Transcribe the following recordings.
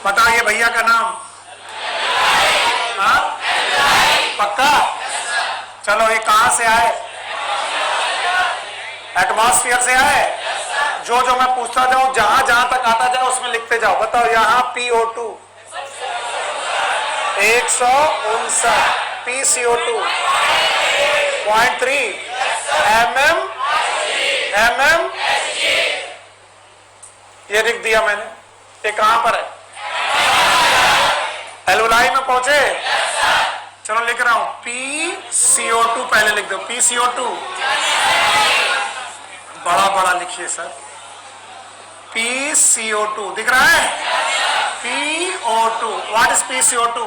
बताइए भैया का नाम? हाँ, पक्का? चलो, ये कहां से आए? एटमॉस्फेयर से आए। जो जो मैं पूछता जाऊं, जहां जहां तक आता जाए उसमें लिखते जाओ। बताओ, यहां PO2 159, PCO2 0.3, mm ये लिख दिया मैंने। ये कहां पर है? एल्वुलाई में पहुंचे? चलो लिख रहा हूं, PCO2 पहले लिख दो। PCO2 बड़ा बड़ा लिखिए सर। PCO2 दिख रहा है? PO2। What is PCO2?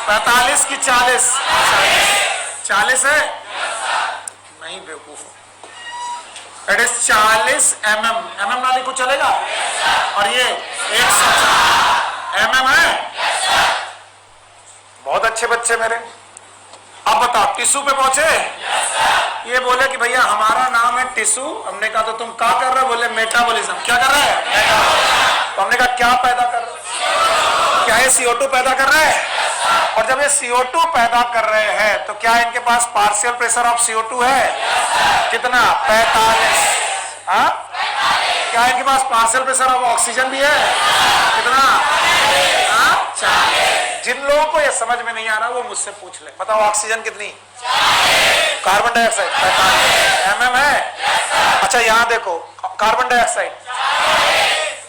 45 की 40? 40 है? नहीं बेवकूफ, इट इज 40 mm ना लिखो चलेगा? और ये 104 mm है। बहुत अच्छे बच्चे मेरे। अब बताओ, टिश्यू पे पहुंचे? ये बोले कि भैया हमारा नाम है टिश्यू। हमने कहा तो तुम क्या कर रहे हो? बोले मेटाबॉलिज्म। क्या कर रहा है? तो हमने कहा क्या पैदा कर रहे हो? क्या ये CO2 पैदा कर रहा है? और जब ये CO2 पैदा कर रहे हैं तो क्या इनके पास पार्शियल प्रेशर ऑफ CO2 है? कितना? 45। हाँ, क्या इनके पास पार्शियल प्रेशर ऑफ ऑक्सीजन भी है? कितना? हाँ, 40। जिन लोगों को ये समझ में नहीं आ रहा वो मुझसे पूछ ले। बताओ, ऑक्सीजन कितनी? कार्बन डाइऑक्साइड 45 mm है। अच्छा, यहां देखो, कार्बन डाइऑक्साइड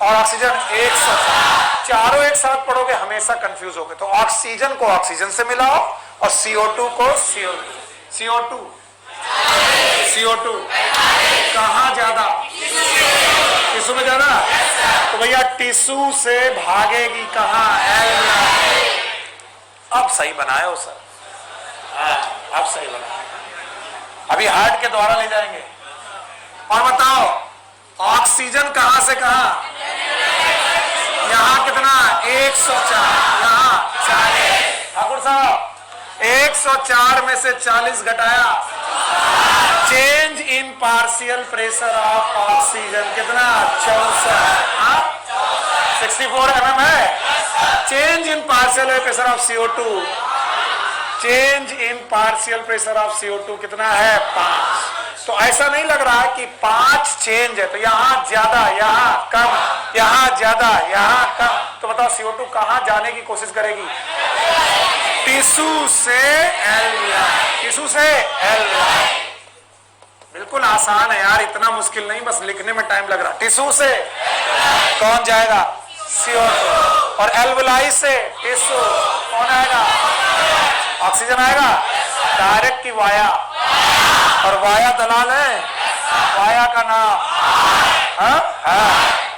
और ऑक्सीजन 104। चारों एक साथ पढ़ोगे हमेशा कंफ्यूज होगे। तो ऑक्सीजन को ऑक्सीजन से मिलाओ और CO2 को CO2 कहां ज्यादा? टिश्यू में ज्यादा? तो भैया टिश्यू से भागेगी कहां? अब सही बनाए हो सर। अब सही बनाए। अभी हार्ट के द्वारा ले जाएंगे। और बताओ, ऑक्सीजन कहां से कहां? यहां कितना? 104। यहां 40। ठाकुर साहब, 104 में से 40 घटाया, change in partial pressure of oxygen कितना? 64। 64 mm है। Change in partial pressure of CO2, change in partial pressure of CO2 कितना है? 5। तो ऐसा नहीं लग रहा है कि 5 चेंज है, तो यहां ज्यादा यहां कम, यहां ज्यादा यहां कम। तो बताओ CO2 कहां जाने की कोशिश करेगी? टिश्यू से एल्वियोलाई। टिश्यू से एल्वियोलाई। बिल्कुल आसान है यार, इतना मुश्किल नहीं, बस लिखने में टाइम लग रहा। टिश्यू से कौन जाएगा? CO2। और एल्वियोलाई से टिश्यू कौन आएगा? ऑक्सीजन आएगा। डायरेक्ट की वाया, और वाया दलाल है। वाया का नाम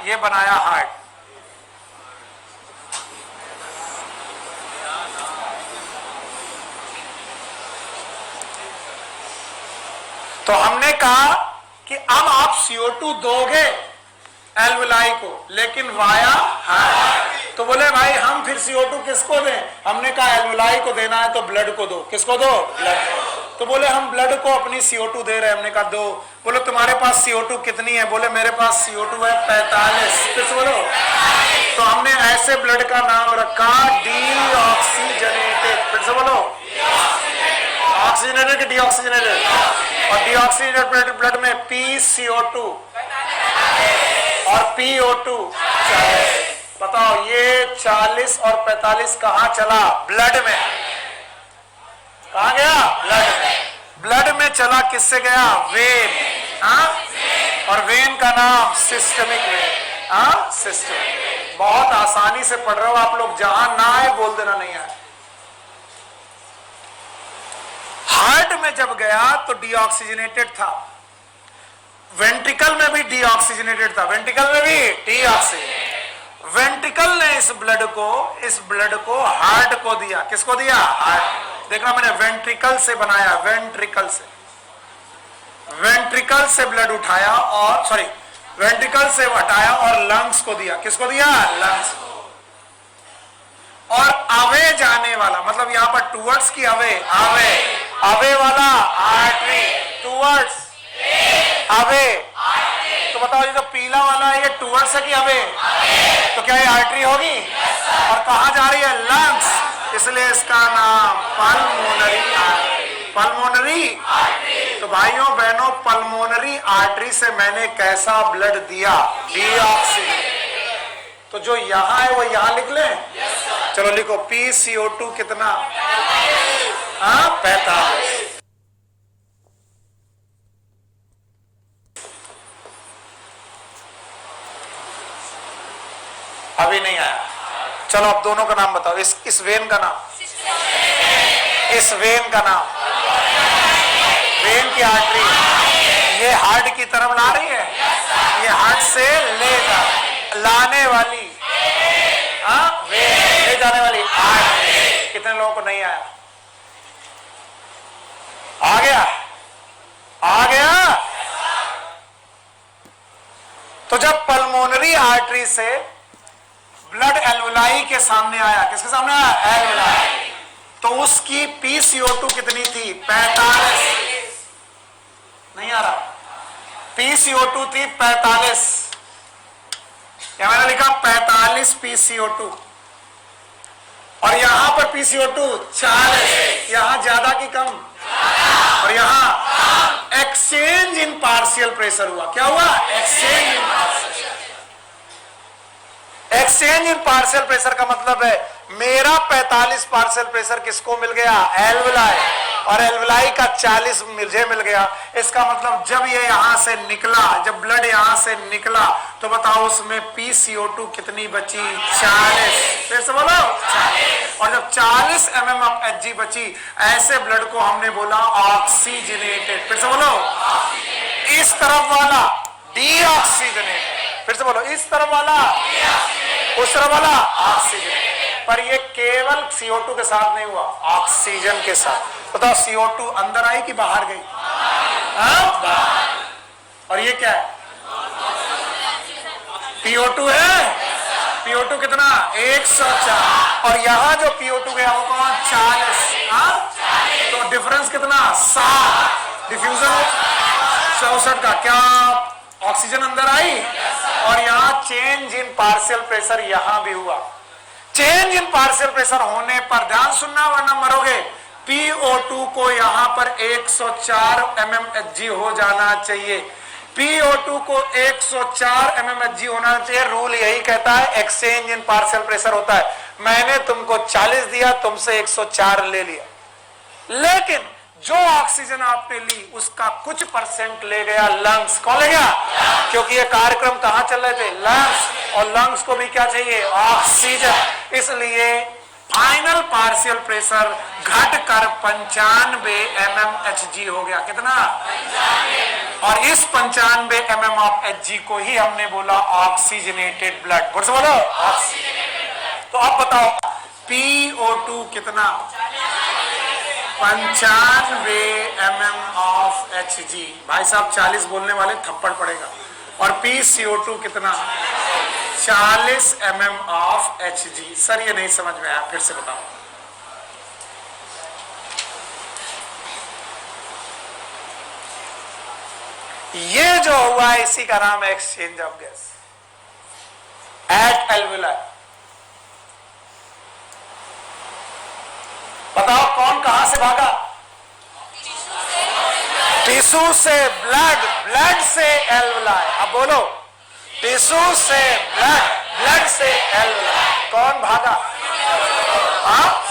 ये बनाया हार्ट। तो हमने कहा कि अब आप CO2 दोगे एल्वियोलाई को, लेकिन वाया हार्ट। तो बोले भाई हम फिर CO2 किसको दें? हमने कहा एल्वियोलाई को देना है तो ब्लड को दो। किसको दो? ब्लड। तो बोले हम ब्लड को अपनी CO2 दे रहे हैं। हमने कहा दो। बोले तुम्हारे पास CO2 कितनी है? बोले मेरे पास CO2 है 45। फिर से बोलो। तो हमने ऐसे ब्लड का नाम रखा डीऑक्सीजनेटेड। फिर से बोलो, ऑक्सीजनेटेड कि डीऑक्सीजनेटेड? और डीऑक्सीजनेटेड ब्लड में PCO2 और PO2 बताओ, ये 40 और 45 कहां चला? ब्लड में। कहां गया? ब्लड में। ब्लड में चला, किससे गया? वेन। और वेन का नाम सिस्टमिक वेन। सिस्टमिक। बहुत आसानी से पढ़ रहे हो आप लोग, जहां ना आए बोल देना नहीं आए। हार्ट में जब गया तो डीऑक्सीजनेटेड था, वेंट्रिकल में भी डीऑक्सीजनेटेड था, वेंट्रिकल में भी डीऑक्सीजनेटेड। वेंट्रिकल ने इस ब्लड को हार्ट को दिया। किसको दिया? हार्ट। देखना, मैंने वेंट्रिकल से बनाया, वेंट्रिकल से ब्लड उठाया और वेंट्रिकल से हटाया और लंग्स को दिया। किसको दिया? लंग्स को। और अवे जाने वाला, मतलब यहां पर टूवर्ड्स की अवे वाला आर्टरी, टूवर्ड्स अवे। तो बताओ, ये जो पीला वाला है ये टूवर्ड्स है कि अवे? तो क्या ये आर्टरी होगी? और कहां जा रही है? लंग्स, इसलिए इसका नाम पल्मोनरी आर्टरी। पल्मोनरी, तो भाइयों बहनों, पल्मोनरी आर्टरी से मैंने कैसा ब्लड दिया? डीऑक्सीजन। तो जो यहां है वो यहां लिख लें? चलो लिखो, PCO2 कितना? 45। अभी नहीं आया। चलो अब दोनों का नाम बताओ। इस वेन का नाम, इस वेन का नाम, वेन की आर्टरी ये हार्ट की तरफ ला रही है, ये हार्ट से लाने वाली, वेन ले जाने वाली आर्टरी। कितने लोगों को नहीं आया? आ गया? आ गया? तो जब पल्मोनरी आर्टरी से ब्लड एल्वुलाई के सामने आया, किसके सामने आया? एल्वुलाई। तो उसकी PCO2 कितनी थी? 45। नहीं आ रहा? PCO2 थी 45। क्या मैंने लिखा? 45 PCO2। और यहां पर PCO2 40। यहां ज्यादा की कम? और यहां एक्सचेंज इन पार्शियल प्रेशर हुआ। क्या हुआ? एक्सचेंज इन पार्शियल। एक्सचेंज इन पार्शियल प्रेशर का मतलब है मेरा 45 पार्शियल प्रेशर किसको मिल गया? एल्वुलाई। और एल्वुलाई का 40 मुझे मिल गया। इसका मतलब जब ये यहां से निकला, जब ब्लड यहां से निकला, तो बताओ उसमें PCO2 कितनी बची? 40। फिर से बोलो 40। और जब 40 mm ऑफ Hg बची, ऐसे ब्लड को हमने बोला ऑक्सीजनेटेड। फिर से बोलो, इस तरफ वाला डीऑक्सीजनेटेड। फिर से बोलो, इस तरफ वाला, उस तरफ वाला ऑक्सीजन। पर ये केवल CO2 के साथ नहीं हुआ, ऑक्सीजन के साथ। बताओ CO2 अंदर आई कि बाहर गई? और ये क्या है? PO2 है। PO2 कितना? 104। और यहां जो PO2 गया वो कौन? 40। तो डिफरेंस कितना? 7। डिफ्यूजन 64 का। क्या ऑक्सीजन अंदर आई? और यहां चेंज इन पार्शियल प्रेशर यहां भी हुआ। चेंज इन पार्शियल प्रेशर होने पर, ध्यान सुनना वरना मरोगे, PO2 को यहां पर 104 mmHg हो जाना चाहिए। PO2 को 104 mmHg होना चाहिए। रूल यही कहता है, एक्सचेंज इन पार्शियल प्रेशर होता है। मैंने तुमको 40 दिया, तुमसे 104 ले लिया, लेकिन जो ऑक्सीजन आपने ली उसका कुछ % ले गया लंग्स। कौन ले गया? क्योंकि ये कार्यक्रम कहां चल रहे थे? लंग्स। और लंग्स को भी क्या चाहिए? ऑक्सीजन। इसलिए फाइनल पार्शियल प्रेशर घटकर 95 mmHg हो गया। कितना? और इस 95 mm ऑफ Hg को ही हमने बोला ऑक्सीजनेटेड ब्लड। बोल से बोलो। तो अब बताओ PO2 कितना? 95 mm ऑफ Hg। भाई साहब 40 बोलने वाले थप्पड़ पड़ेगा। और PCO2 कितना? 40 mm ऑफ Hg। सर ये नहीं समझ में आया, फिर से बताओ। ये जो हुआ है इसी का नाम है exchange of gas at alveoli. बताओ कौन कहां से भागा? टिश्यू से ब्लड, ब्लड से एल्वुलाई। अब बोलो, टिश्यू से ब्लड, ब्लड से एल्वुलाई। कौन भागा?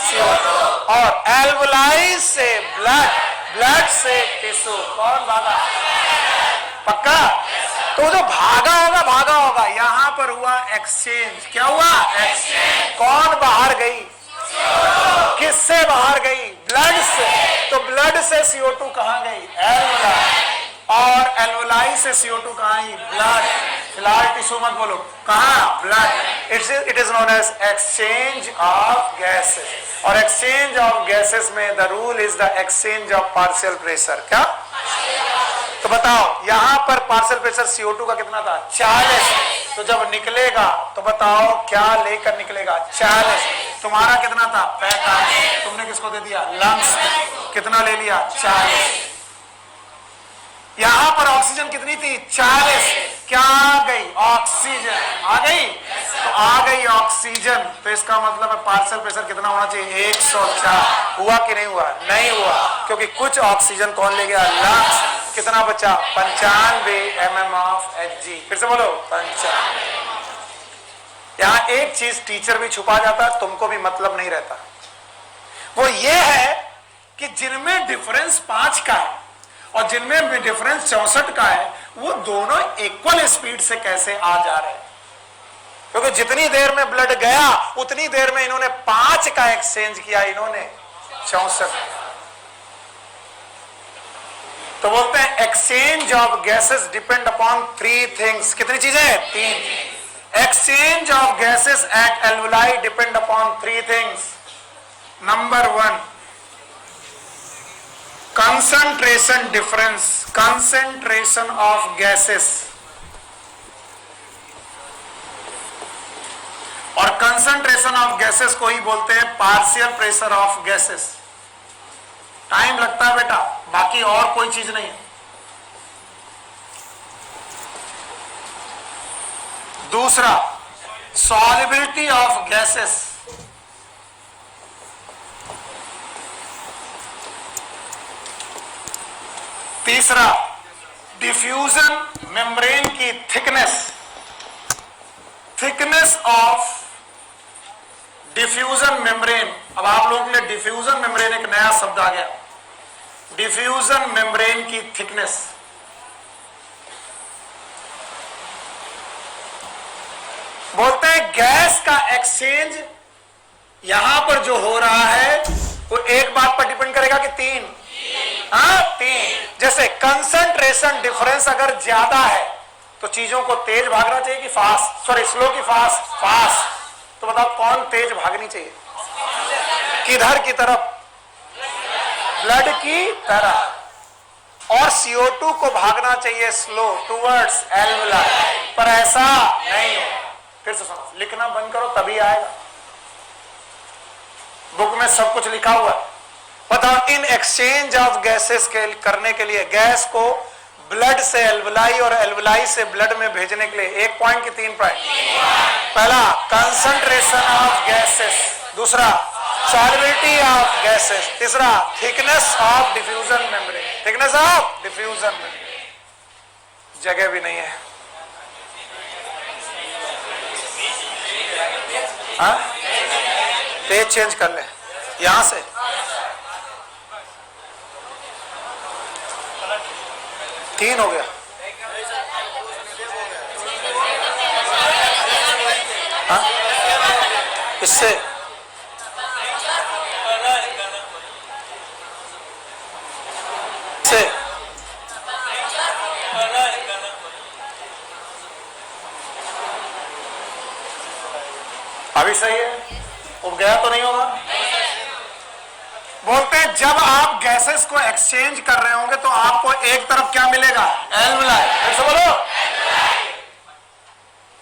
CO2। और एल्वुलाई से ब्लड, ब्लड से टिश्यू। कौन भागा? पक्का? तो जो भागा होगा यहां पर हुआ एक्सचेंज। क्या हुआ? एक्सचेंज। कौन बाहर गई? किससे बाहर गई? ब्लड से। तो ब्लड से CO2 कहां गई? एल्वुलाई। और एल्वुलाई से CO2 कहां आई? ब्लड। फिलहाल टिश्यू मत बोलो, कहां? Blood. It is known as exchange of gases. और एक्सचेंज ऑफ गैसेस में the rule is the exchange of partial pressure. क्या? तो बताओ यहां पर पार्शियल प्रेशर CO2 का कितना था? 40। तो जब निकलेगा तो बताओ क्या लेकर निकलेगा? 40। तुम्हारा कितना था? 45। तुमने किसको दे दिया? लंग्स। कितना ले लिया? 40। यहां पर ऑक्सीजन कितनी थी? 40। क्या आ गई? ऑक्सीजन आ गई। आ गई ऑक्सीजन, तो इसका मतलब है पार्शियल प्रेशर कितना होना चाहिए? 104। हुआ कि नहीं हुआ? नहीं हुआ, क्योंकि कुछ ऑक्सीजन कौन ले गया? लंग्स। कितना बचा? 95 mm ऑफ Hg। फिर से बोलो 95। यहां एक चीज टीचर भी छुपा जाता है, तुमको भी मतलब नहीं रहता। वो ये है कि जिनमें डिफरेंस 5 का है और जिनमें डिफरेंस 64 का है, वो दोनों इक्वल स्पीड से कैसे आ जा रहे हैं? क्योंकि जितनी देर में ब्लड गया उतनी देर में इन्होंने 5 का एक्सचेंज किया, इन्होंने 64। तो बोलते हैं exchange of gases depend upon 3 things. कितनी चीजें? 3। Exchange of gases at alveoli depend upon 3 things. Number 1, concentration difference, concentration of gases. और concentration of gases को ही बोलते हैं partial pressure of gases. Time लगता है बेटा, बाकी और कोई चीज नहीं है। दूसरा, solubility of gases। तीसरा, डिफ्यूजन मेम्ब्रेन की thickness, thickness of diffusion membrane. अब आप लोगों के लिए डिफ्यूजन मेम्ब्रेन एक नया शब्द आ गया, डिफ्यूजन मेम्ब्रेन की थिकनेस। बोलते हैं गैस का एक्सचेंज यहां पर जो हो रहा है वो एक बात पर डिपेंड करेगा कि 3। हाँ, 3। जैसे कंसंट्रेशन डिफरेंस अगर ज्यादा है तो चीजों को तेज भागना चाहिए कि फास्ट, सॉरी स्लो की फास्ट? फास्ट। तो बताओ कौन तेज भागनी चाहिए? किधर की तरफ? ब्लड की तरफ। और CO2 को भागना चाहिए स्लो, टुवर्ड्स एल्वुलाई। पर ऐसा नहीं है। फिर से सुनो, लिखना बंद करो तभी आएगा। बुक में सब कुछ लिखा हुआ है। बताओ, इन एक्सचेंज ऑफ गैसेस के करने के लिए गैस को ब्लड से एल्वुलाई और एल्वुलाई से ब्लड में भेजने के लिए 1 पॉइंट की 3 पॉइंट। पहला, कंसंट्रेशन ऑफ गैसेस। दूसरा, सॉल्युबिलिटी ऑफ गैसेस। तीसरा, thickness of diffusion membrane. Thickness of diffusion membrane. जगह भी नहीं है। हाँ, पेज चेंज कर ले यहां से। तीन हो गया। हाँ, इससे से अभी सही है? उब गया तो नहीं होगा? बोलते हैं जब आप गैसेस को एक्सचेंज कर रहे होंगे तो आपको एक तरफ क्या मिलेगा? एल्वुलाई। फिर से बोलो।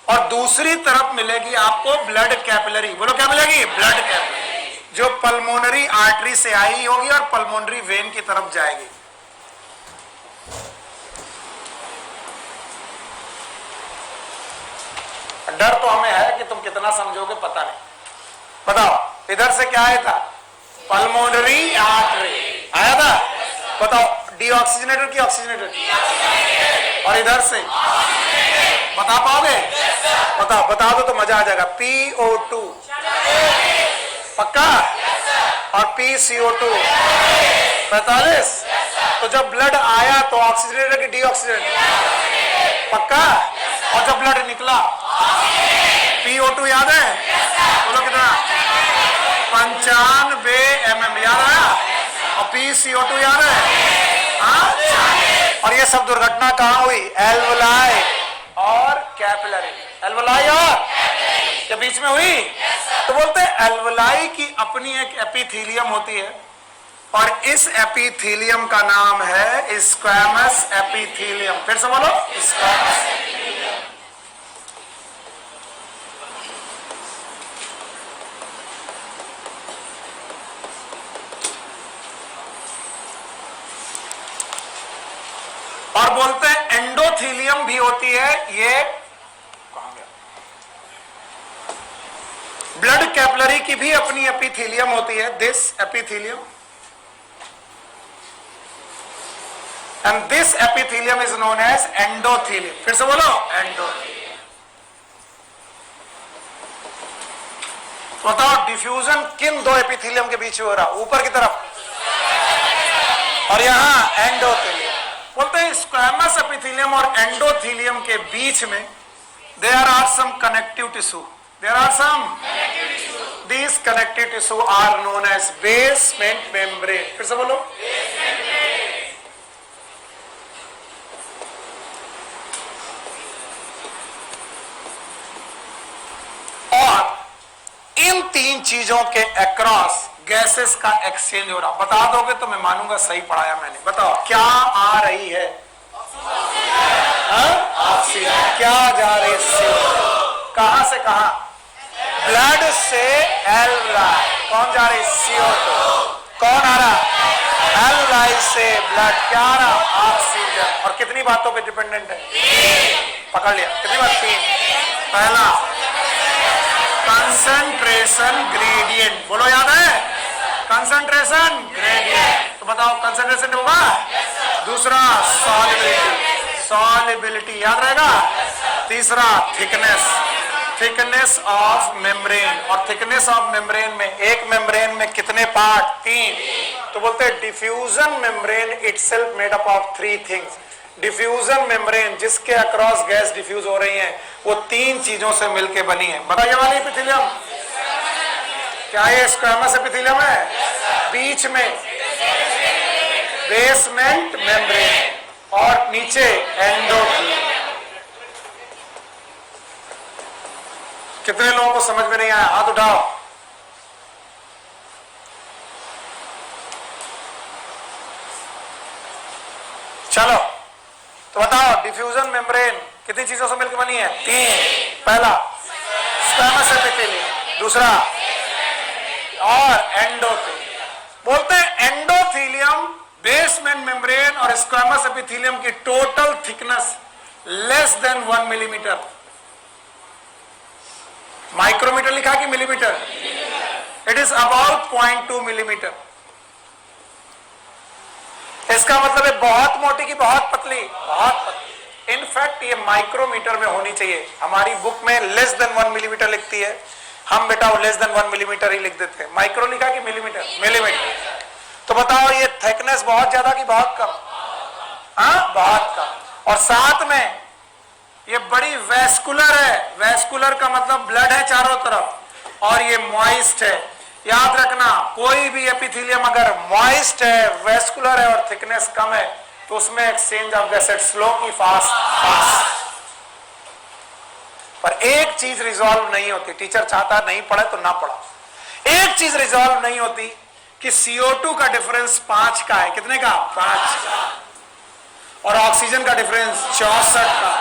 और दूसरी तरफ मिलेगी आपको ब्लड कैपिलरी। बोलो क्या मिलेगी? ब्लड कैपिलरी, जो पल्मोनरी आर्टरी से आई होगी और पल्मोनरी वेन की तरफ जाएगी। डर तो हमें है कि तुम कितना समझोगे पता नहीं। बताओ, इधर से क्या आया था? पल्मोनरी आर्टरी आया था। बताओ, डीऑक्सीजनेटर की ऑक्सीजनेटर? और इधर से बता पाओगे? बताओ, बता दो तो मजा आ जाएगा। PO2 पक्का? और PCO2 45। तो जब ब्लड आया तो ऑक्सीजनेटर की डीऑक्सीजनेटर? पक्का? और जब ब्लड निकला PO2 याद है? बोलो कितना? 95 mm याद आया? और PCO2 याद है? हाँ। और ये सब दुर्घटना कहाँ हुई? एल्वुलाई और कैपिलरी। एल्वुलाई और के बीच में हुई। तो बोलते हैं एल्वुलाई की अपनी एक एपिथेलियम होती है और इस एपिथेलियम का नाम है स्क्वैमस एपिथेलियम। फिर से बोलो, स्क्वैमस एपिथेलियम। और बोलते हैं एंडोथेलियम भी होती है। ये कहां गया? कैपिलरी की भी अपनी एपिथेलियम होती है, this epithelium, and this epithelium is known as endothelium. फिर से बोलो, एंडोथेलियम। बताओ डिफ्यूजन किन दो एपिथेलियम के बीच में हो रहा? ऊपर की तरफ और यहां एंडोथेलियम। बोलते हैं स्क्वैमस एपिथेलियम और एंडोथेलियम के बीच में there are some connective tissue, there are some these connective tissue are known as basement membrane. फिर से बोलो, और इन तीन चीजों के अक्रॉस गैसेस का एक्सचेंज हो रहा। बता दोगे तो मैं मानूंगा सही पढ़ाया मैंने। बताओ क्या आ रही है? ऑक्सीजन। क्या जा रही है? कहां से कहां? ब्लड से एल्वुलाई। कौन जा रही? CO2। कौन आ रहा? एल्वुलाई से ब्लड। क्या आ रहा? ऑक्सीजन। और कितनी बातों पे डिपेंडेंट है? पकड़ लिया। कितनी बात? 3। पहला कंसंट्रेशन ग्रेडियंट। बोलो, याद है? Concentration gradient. तो बताओ कंसंट्रेशन होगा। दूसरा सॉल्युबिलिटी, सॉल्युबिलिटी याद रहेगा। तीसरा थिकनेस, थिकनेस ऑफ मेम्ब्रेन। और थिकनेस ऑफ मेम्ब्रेन में, एक मेम्ब्रेन में कितने पार्ट? 3। तो बोलते हैं diffusion membrane itself made up of 3 things. Diffusion membrane जिसके अक्रॉस गैस डिफ्यूज हो रही है वो 3 चीजों से मिलकर बनी है। बताइए वाली एपिथेलियम क्या ये स्क्वैमस एपिथेलियम है? बीच में बेसमेंट मेम्ब्रेन और नीचे एंडोथेलियम। कितने लोगों को समझ में नहीं आया? हाथ उठाओ। चलो तो बताओ डिफ्यूजन मेम्ब्रेन कितनी चीजों से मिलकर बनी है? 3। पहला स्क्वैमस एपिथेलियम, दूसरा और एंडोथेलियम। बोलते हैं एंडोथेलियम, बेसमेंट मेम्ब्रेन और स्क्वैमस एपिथेलियम की total thickness less than 1 millimetre. Micrometre लिखा कि millimetre? It is about 0.2 millimetre. इसका मतलब है बहुत मोटी की बहुत पतली? बहुत पतली। इनफैक्ट ये माइक्रोमीटर में होनी चाहिए। हमारी बुक में लेस देन 1 मिलीमीटर लिखती है, हम बेटा लेस देन 1 मिलीमीटर ही लिख देते हैं। माइक्रो लिखा कि मिलीमीटर? मिलीमीटर। तो बताओ ये थिकनेस बहुत ज्यादा कि बहुत कम? हाँ, बहुत कम। और साथ में ये बड़ी वैस्कुलर है। वैस्कुलर का मतलब ब्लड है चारों तरफ, और ये मॉइस्ट है। याद रखना, कोई भी एपिथेलियम अगर मॉइस्ट है, वैस्कुलर है और थिकनेस कम है तो उसमें एक्सचेंज ऑफ गैसेट स्लो की फास्ट? फास्ट। पर एक चीज रिजॉल्व नहीं होती, टीचर चाहता नहीं पढ़े तो ना पढ़ा। एक चीज रिजॉल्व नहीं होती कि CO2 का डिफरेंस 5 का है। कितने का? 5 का। और ऑक्सीजन का डिफरेंस 64 का।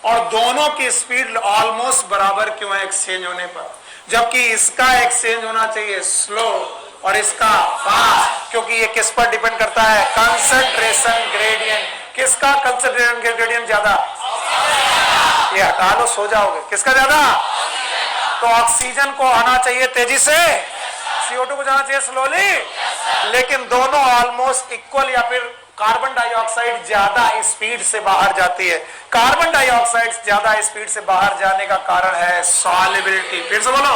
और दोनों की स्पीड ऑलमोस्ट बराबर क्यों है एक्सचेंज होने पर? जबकि इसका एक्सचेंज होना चाहिए स्लो और इसका फास्ट, क्योंकि ये किस पर डिपेंड करता है? Concentration gradient. किसका कंसंट्रेशन ग्रेडियंट ज्यादा? ये हटा लो, सो जाओगे। किसका ज्यादा? तो ऑक्सीजन को आना चाहिए तेजी से, CO2 को जाना चाहिए स्लोली। लेकिन दोनों ऑलमोस्ट इक्वल, या फिर कार्बन डाइऑक्साइड ज्यादा स्पीड से बाहर जाती है। कार्बन डाइऑक्साइड ज्यादा स्पीड से बाहर जाने का कारण है सॉल्युबिलिटी। फिर से बोलो,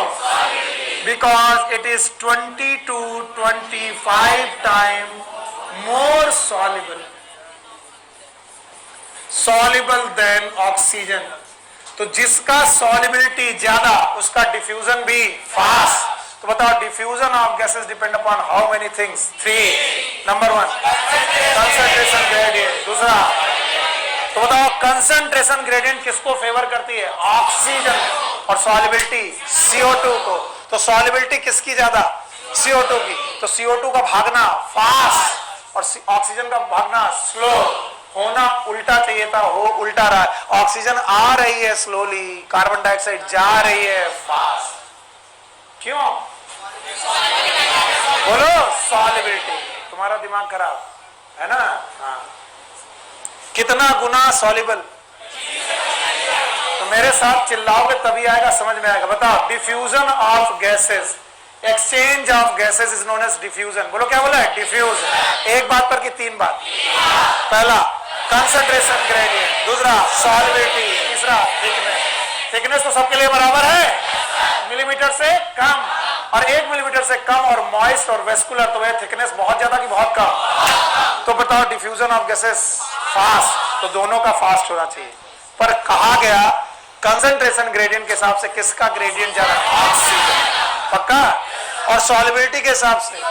because it is 20 to 25 time more soluble than oxygen. तो जिसका सॉल्युबिलिटी ज्यादा उसका डिफ्यूजन भी फास्ट। तो बताओ diffusion of gases depend upon how many things? 3। Number 1 concentration gradient. दूसरा, तो बताओ कंसंट्रेशन ग्रेडियंट किसको फेवर करती है? ऑक्सीजन। और सॉल्युबिलिटी CO2 को। तो सॉल्युबिलिटी किसकी ज्यादा? CO2 की। तो CO2 का भागना फास्ट और ऑक्सीजन का भागना स्लो। होना उल्टा चाहिए था, हो उल्टा रहा है। ऑक्सीजन आ रही है स्लोली, कार्बन डाइऑक्साइड जा रही है फास्ट। क्यों? बोलो, सॉल्युबिलिटी। तुम्हारा दिमाग खराब है ना? हाँ। कितना गुना सॉल्युबल? तो मेरे साथ चिल्लाओगे तभी आएगा, समझ में आएगा। बताओ, diffusion of gases, exchange of gases is known as diffusion. बोलो क्या बोला है? डिफ्यूजन। एक बात पर की तीन बात। पहला कंसंट्रेशन ग्रेडियंट, दूसरा सॉल्युबिलिटी, तीसरा थिकनेस। थिकनेस तो सबके लिए बराबर है, मिलीमीटर से कम, और 1 मिलीमीटर से कम और मॉइस्ट और वेस्कुलर, तो वह थिकनेस बहुत ज्यादा कि बहुत कम। तो बताओ डिफ्यूजन ऑफ गैसेस फास्ट, तो दोनों का फास्ट होना चाहिए। पर कहा गया कंसंट्रेशन ग्रेडियंट के हिसाब से किसका ग्रेडियंट ज्यादा? ऑक्सीजन, पक्का। और सॉल्युबिलिटी के हिसाब से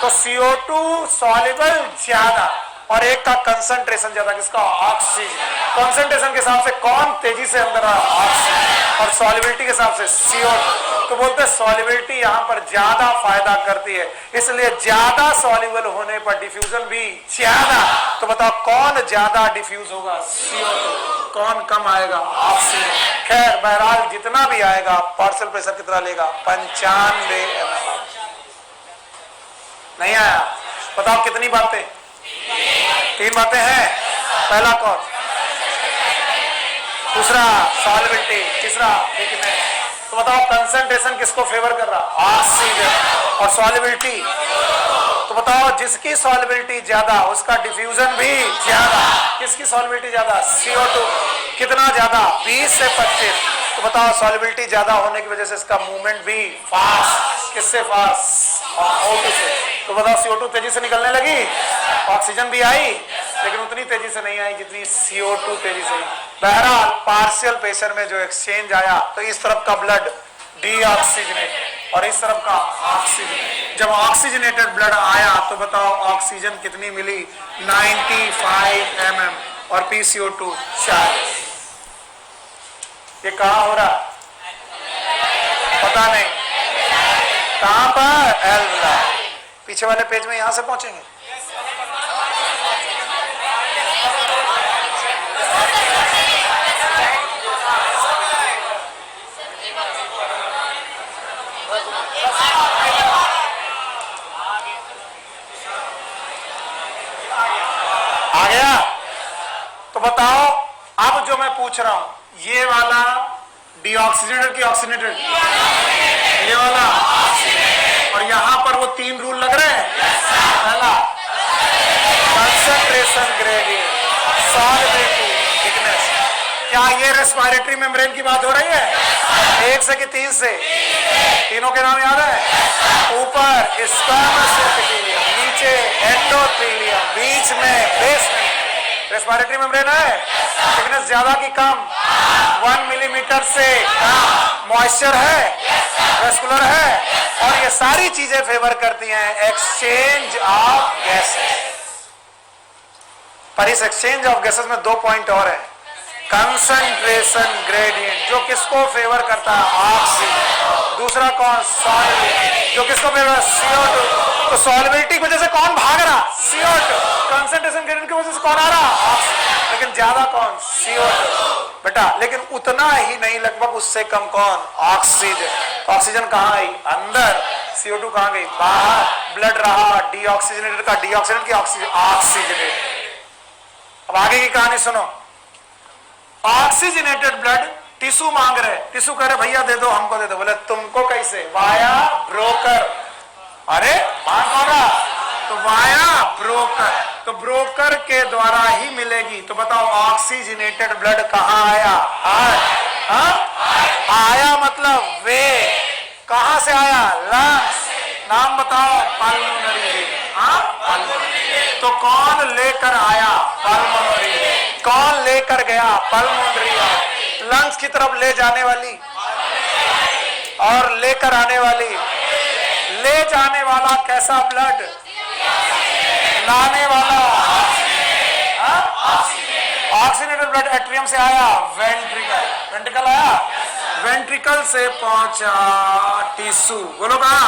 तो CO2 सॉल्युबल ज्यादा और एक का कंसंट्रेशन ज्यादा, किसका? ऑक्सीजन। कंसंट्रेशन के हिसाब से कौन तेजी से अंदर आ? ऑक्सीजन। और सॉल्युबिलिटी के हिसाब से CO2। तो बोलते हैं सॉल्युबिलिटी यहां पर ज्यादा फायदा करती है, इसलिए ज्यादा सॉल्युबल होने पर डिफ्यूजन भी ज्यादा। तो बताओ कौन ज्यादा डिफ्यूज होगा? CO2। कौन कम आएगा? ऑक्सीजन। खैर बहरहाल जितना भी आएगा पार्शियल प्रेशर कितना लेगा? 95 ml। नहीं आया? बताओ कितनी बातें? 3 बातें हैं। पहला कौन? दूसरा सॉल्युबिलिटी, तीसरा थिकनेस। तो बताओ कंसंट्रेशन किसको फेवर कर रहा? ऑक्सीजन। और सॉल्युबिलिटी? तो बताओ जिसकी सॉल्युबिलिटी ज्यादा उसका डिफ्यूजन भी ज्यादा। किसकी सॉल्युबिलिटी ज्यादा? CO2। कितना ज्यादा? 20 से 25। तो बताओ सॉल्युबिलिटी ज्यादा होने की वजह से इसका मूवमेंट भी फास्ट। किससे फास्ट? O2 से। तो बताओ CO2 तेजी से निकलने लगी, ऑक्सीजन भी आई, लेकिन उतनी तेजी से नहीं आई जितनी CO2 तेजी से। बहरहाल पार्शियल प्रेशर में जो एक्सचेंज आया, तो इस तरफ का ब्लड डीऑक्सीजनेटेड और इस तरफ का ऑक्सीजन। जब ऑक्सीजनेटेड ब्लड आया तो बताओ ऑक्सीजन कितनी मिली? 95 mm और PCO2 40। ये कहां हो रहा? पता नहीं कहां पर? एल्वुलार। पीछे वाले पेज में यहां से पहुंचेंगे। आ गया? तो बताओ अब जो मैं पूछ रहा हूं, ये वाला डीऑक्सीजनेटेड की ऑक्सीजनेटेड? ये वाला। और यहां पर वो 3 रूल लग रहे हैं। पहला कंसंट्रेशन ग्रेडियंट, सॉल्युबिलिटी, थिकनेस। क्या ये रेस्पिरेटरी मेम्ब्रेन की बात हो रही है? 1 से कि 3 से? तीनों के नाम याद है? ऊपर स्क्वैमस एपिथेलियम, नीचे एंडोथेलियम, बीच में बेसमेंट। रेस्पिरेटरी मेम्ब्रेन है। थिकनेस ज्यादा की कम? 1 मिलीमीटर से कम। मॉइस्चर है, वेस्कुलर है, और ये सारी चीजें फेवर करती हैं एक्सचेंज ऑफ गैसेस। पर इस एक्सचेंज ऑफ गैसेस में 2 पॉइंट और है। कंसंट्रेशन ग्रेडियंट जो किसको फेवर करता है? ऑक्सीजन। दूसरा कौन? सॉल्युबिलिटी जो किसको फेवर? CO2। तो सॉल्युबिलिटी की वजह से कौन भाग रहा? CO2। कंसंट्रेशन ग्रेडियंट की वजह से कौन आ रहा? ऑक्सीजन। लेकिन ज्यादा कौन? CO2 बेटा। लेकिन उतना ही नहीं, लगभग उससे कम कौन? ऑक्सीजन। ऑक्सीजन कहां आई? अंदर। CO2 कहां गई? बाहर। ब्लड रहा डीऑक्सीजनेटेड का डीऑक्सीजनेट की ऑक्सीजनेटेड। अब आगे की कहानी सुनो। ऑक्सीजनेटेड ब्लड टिश्यू मांग रहे, टिश्यू कह रहे भैया दे दो, हमको दे दो। बोले तुमको कैसे? Via broker. अरे मांग कौन रहा? तो वाया ब्रोकर। तो ब्रोकर के द्वारा ही मिलेगी। तो बताओ ऑक्सीजनेटेड ब्लड कहां आया? हार्ट। आया मतलब वे। कहां से आया? लंग्स। नाम बताओ? पल्मोनरी। तो कौन लेकर आया? पल्मोनरी। कौन लेकर गया? पल्मोनरी। लंग्स की तरफ ले जाने वाली और लेकर आने वाली। ले जाने वाला कैसा ब्लड? लाने वाला ऑक्सीजनेटेड ब्लड एट्रियम से आया वेंट्रिकल। वेंट्रिकल आया, वेंट्रिकल से पहुंचा टिश्यू। बोलो कहा?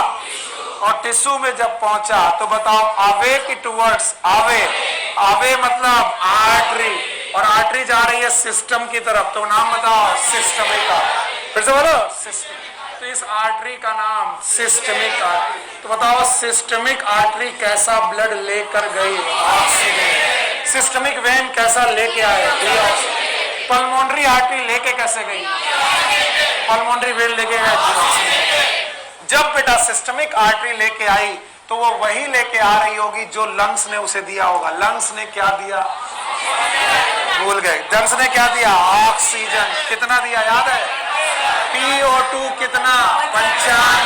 और टिश्यू में जब पहुंचा तो बताओ अवे की टुवर्ड्स अवे। अवे मतलब आर्टरी, और आर्टरी जा रही है सिस्टम की तरफ। तो नाम बताओ? सिस्टमिक। फिर से बोलो सिस्टम। तो इस आर्टरी का नाम सिस्टमिक आर्टरी। तो बताओ सिस्टमिक आर्टरी कैसा ब्लड लेकर गई? ऑक्सीजन। सिस्टमिक वेन कैसा लेके आए? डीऑक्सीजन। पल्मोनरी आर्टरी लेके कैसे गई? पल्मोनरी वेन लेके गए। जब बेटा सिस्टमिक आर्टरी लेके आई तो वो वही लेके आ रही होगी जो लंग्स ने उसे दिया होगा। लंग्स ने क्या दिया? भूल गए। लंग्स ने क्या दिया? ऑक्सीजन। कितना दिया याद है? PO2 कितना? 95।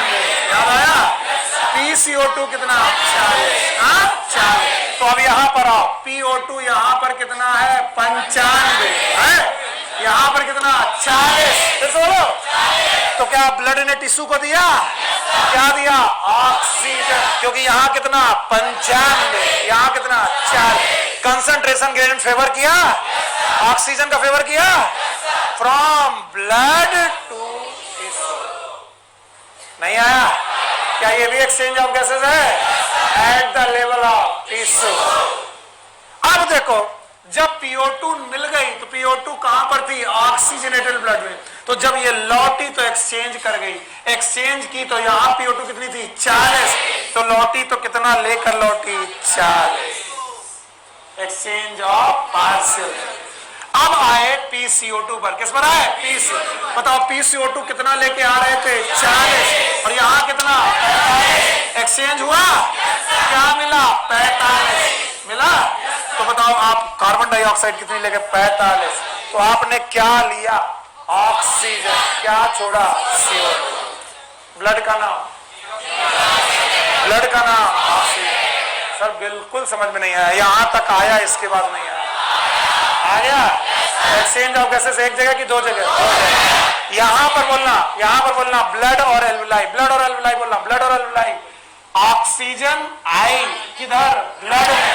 याद आया? PCO2 कितना? 40। तो अब यहां पर आओ, PO2 यहां पर कितना है? 95 है। यहां पर कितना? 40। फिर से बोलो। तो क्या ब्लड ने टिश्यू को दिया? क्या दिया? ऑक्सीजन। क्योंकि यहां कितना? 95, यहां कितना? 40। कंसंट्रेशन ग्रेडियंट फेवर किया? ऑक्सीजन का फेवर किया? From blood to tissue. नहीं आया? क्या ये भी एक्सचेंज ऑफ गैसेस है? At the level of tissue. अब देखो, जब PO2 मिल गई तो PO2 कहां पर थी? ऑक्सीजनेटेड ब्लड में। तो जब ये लौटी तो एक्सचेंज कर गई। एक्सचेंज की तो यहां PO2 कितनी थी? 40। तो लौटी तो कितना लेकर लौटी? 40। Exchange of partial. अब आए PCO2 पर। किस पर आए? PC। बताओ PCO2 कितना लेके आ रहे थे? 40। और यहां कितना? 45। एक्सचेंज हुआ? क्या मिला? 45 मिला। तो बताओ आप कार्बन डाइऑक्साइड कितनी लेके? 45। तो आपने क्या लिया? ऑक्सीजन। क्या छोड़ा? CO2। ब्लड का नाम? ब्लड का नाम? ऑक्सीजन। सर बिल्कुल समझ में नहीं आया। यहां तक आया, इसके बाद नहीं आया। आ गया? एक्सचेंज ऑफ गैसेस एक जगह की दो जगह? यहां पर बोलना ब्लड और एल्वुलाई। ब्लड और एल्वुलाई बोलना। ब्लड और एल्वुलाई। ऑक्सीजन आई किधर? ब्लड में।